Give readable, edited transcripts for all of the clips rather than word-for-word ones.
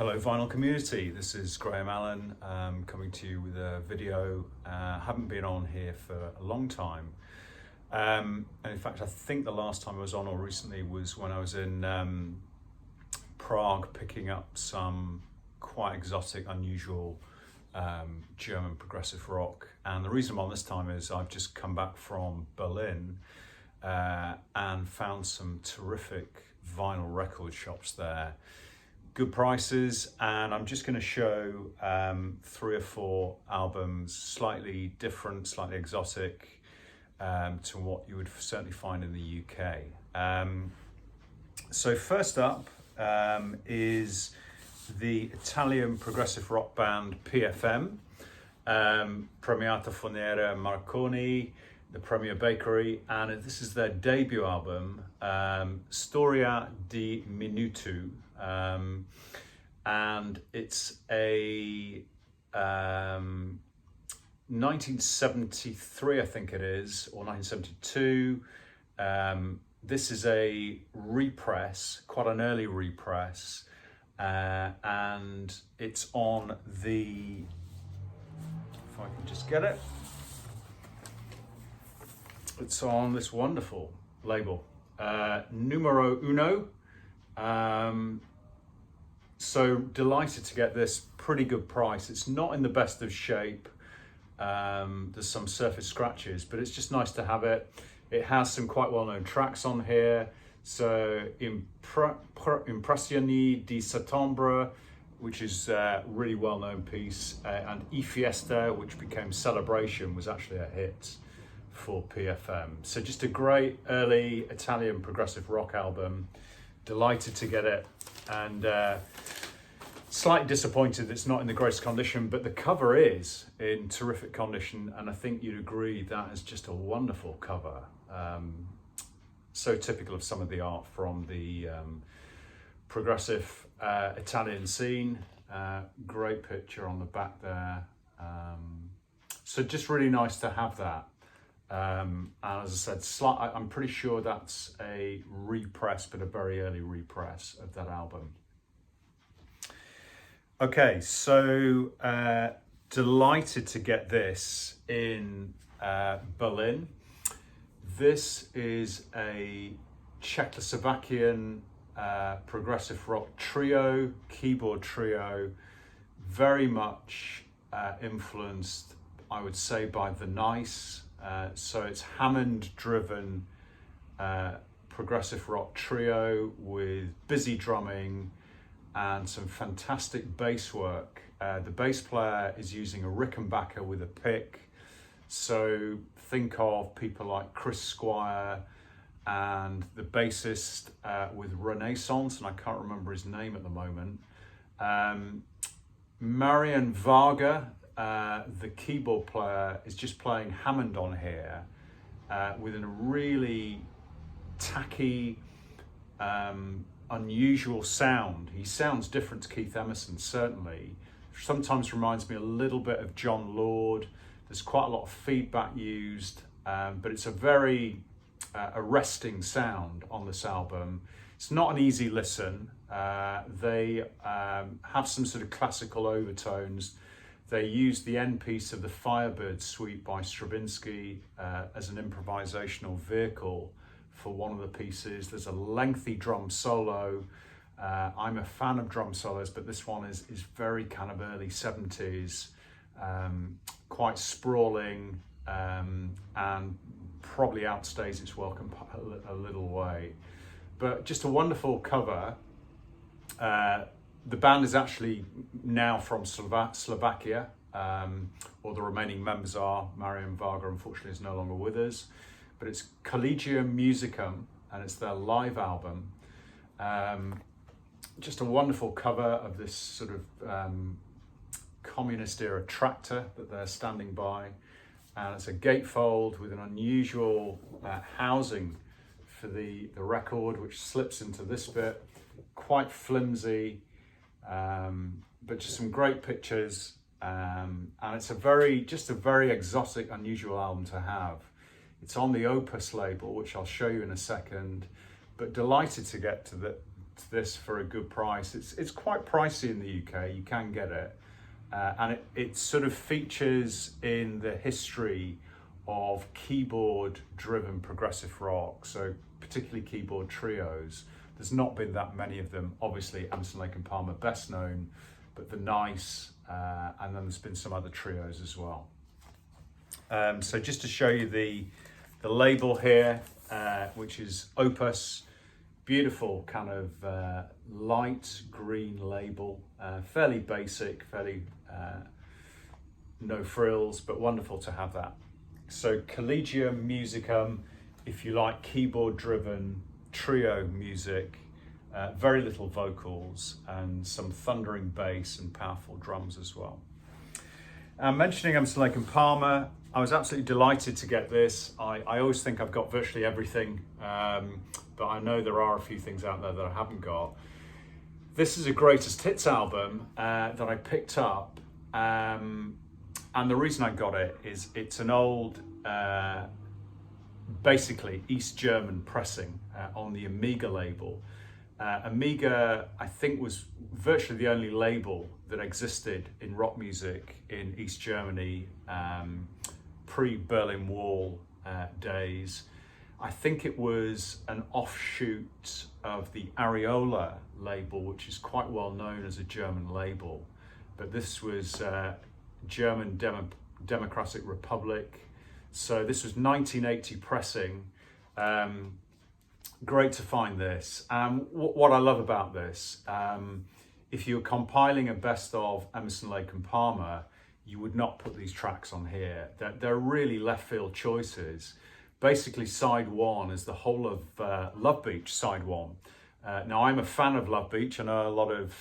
Hello vinyl community, this is Graham Allen coming to you with a video. Haven't been on here for a long time, and in fact I think the last time I was on or recently was when I was in Prague picking up some quite exotic, unusual German progressive rock. And the reason I'm on this time is I've just come back from Berlin and found some terrific vinyl record shops there. Good prices, and I'm just going to show 3 or 4 albums, slightly different, slightly exotic to what you would certainly find in the UK. So first up is the Italian progressive rock band PFM, Premiata Forniera Marconi, the Premier Bakery, and this is their debut album, Storia di Minuto. And it's a 1973, I think it is, or 1972. This is a repress, quite an early repress, and it's on the, if I can just get it, it's on this wonderful label, Numero Uno. So delighted to get this, pretty good price. It's not in the best of shape. There's some surface scratches, but it's just nice to have it. It has some quite well-known tracks on here. So Impressioni di Settembre, which is a really well-known piece, and I Fiesta, which became Celebration, was actually a hit for PFM. So just a great early Italian progressive rock album. Delighted to get it, and slightly disappointed it's not in the greatest condition, but the cover is in terrific condition, and I think you'd agree that is just a wonderful cover. So typical of some of the art from the progressive Italian scene. Great picture on the back there. So just really nice to have that. And as I said, I'm pretty sure that's a repress, but a very early repress of that album. Okay, so delighted to get this in Berlin. This is a Czechoslovakian progressive rock trio, keyboard trio, very much influenced, I would say, by The Nice. So it's Hammond-driven progressive rock trio with busy drumming and some fantastic bass work. The bass player is using a Rickenbacker with a pick. So think of people like Chris Squire, and the bassist with Renaissance, and I can't remember his name at the moment. Marian Varga, the keyboard player, is just playing Hammond on here with a really tacky, unusual sound. He sounds different to Keith Emerson, certainly. Sometimes reminds me a little bit of John Lord. There's quite a lot of feedback used, but it's a very arresting sound on this album. It's not an easy listen. They have some sort of classical overtones. They used the end piece of the Firebird Suite by Stravinsky as an improvisational vehicle for one of the pieces. There's a lengthy drum solo. I'm a fan of drum solos, but this one is very kind of early 70s, quite sprawling, and probably outstays its welcome a little way. But just a wonderful cover. The band is actually now from Slovakia, or the remaining members are. Marian Varga, unfortunately, is no longer with us. But it's Collegium Musicum, and it's their live album. Just a wonderful cover of this sort of communist-era tractor that they're standing by. And it's a gatefold with an unusual housing for the record, which slips into this bit. Quite flimsy. But just some great pictures, and it's a very exotic, unusual album to have. It's on the Opus label, which I'll show you in a second, but delighted to get to this for a good price. It's quite pricey in the UK. You can get it, and it sort of features in the history of keyboard-driven progressive rock. So particularly keyboard trios. There's not been that many of them. Obviously, Emerson, Lake and Palmer best known, but the Nice, and then there's been some other trios as well. So just to show you the label here, which is Opus, beautiful kind of light green label, fairly basic, fairly no frills, but wonderful to have that. So Collegium, Musicum, if you like keyboard driven trio music, very little vocals and some thundering bass and powerful drums as well. Mentioning Emerson, Lake and Palmer, I was absolutely delighted to get this. I always think I've got virtually everything, but I know there are a few things out there that I haven't got. This is a greatest hits album that I picked up, and the reason I got it is it's an old, basically East German pressing on the Amiga label. Amiga, I think, was virtually the only label that existed in rock music in East Germany pre-Berlin Wall days. I think it was an offshoot of the Areola label, which is quite well known as a German label. But this was German Democratic Republic. So this was 1980 pressing. Great to find this. What I love about this, if you're compiling a best of Emerson, Lake and Palmer, you would not put these tracks on here. They're really left field choices. Basically, side one is the whole of Love Beach, side one. Now, I'm a fan of Love Beach. I know a lot of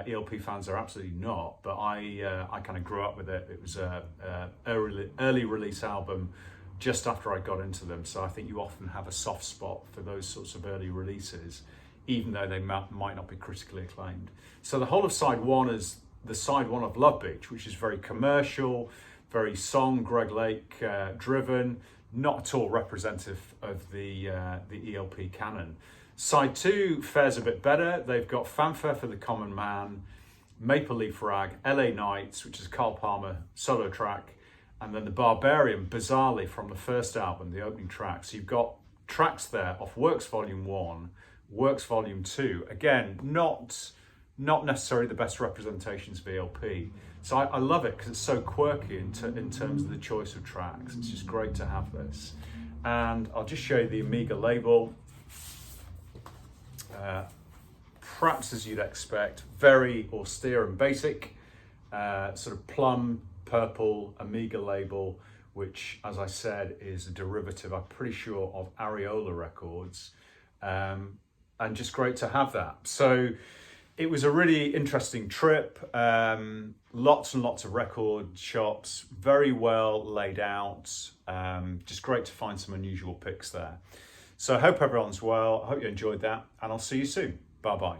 ELP fans are absolutely not, but I kind of grew up with it. It was an early release album just after I got into them. So I think you often have a soft spot for those sorts of early releases, even though they might not be critically acclaimed. So the whole of side one is the side one of Love Beach, which is very commercial, very song, Greg Lake driven, not at all representative of the ELP canon. Side two fares a bit better. They've got Fanfare for the Common Man, Maple Leaf Rag, LA Nights, which is Carl Palmer solo track, and then The Barbarian, bizarrely from the first album, the opening track. So you've got tracks there off Works Volume 1, Works Volume 2. Again, not necessarily the best representations of ELP. So I love it because it's so quirky in terms of the choice of tracks. It's just great to have this. And I'll just show you the Amiga label. Perhaps as you'd expect, very austere and basic, sort of plum purple Amiga label, which, as I said, is a derivative, I'm pretty sure, of Areola Records, and just great to have that. So it was a really interesting trip, lots and lots of record shops, very well laid out, just great to find some unusual picks there. So I hope everyone's well, I hope you enjoyed that, and I'll see you soon. Bye-bye.